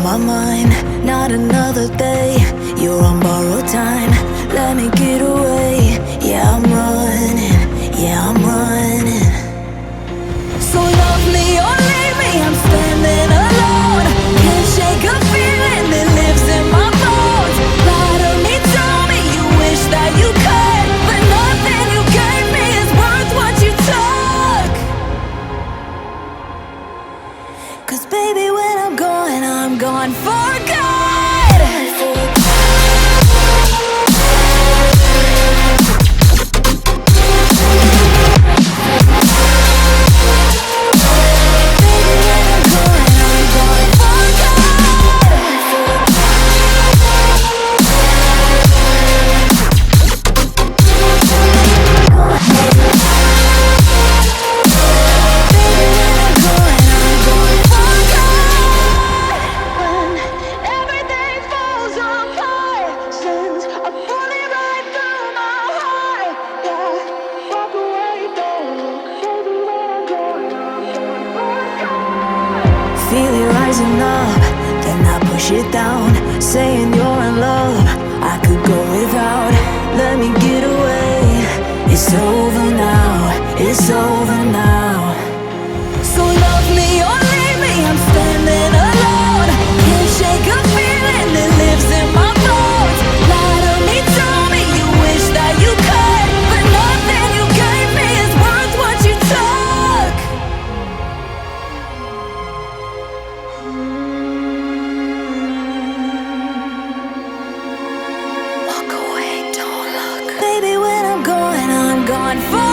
my mind, not another day. You're on borrowed time, let me get away. Yeah, I'm running, yeah, I'm running. So love me or leave me, I'm standing alone. Can't shake a feeling that lives in my bones. Lie to me, tell me you wish that you could, but nothing you gave me is worth what you took. 'Cause baby, when I'm gone for good. Feel it rising up, then I push it down, saying you're in love, I could go without. Let me get away. It's over now, it's over now. So love me or leave me, I'm standing alone. Can't shake a feeling that lives in my bones. Lie to me, tell me you wish that you could, but nothing you gave me is worth what you took. Walk away, don't look. Baby, when I'm gone for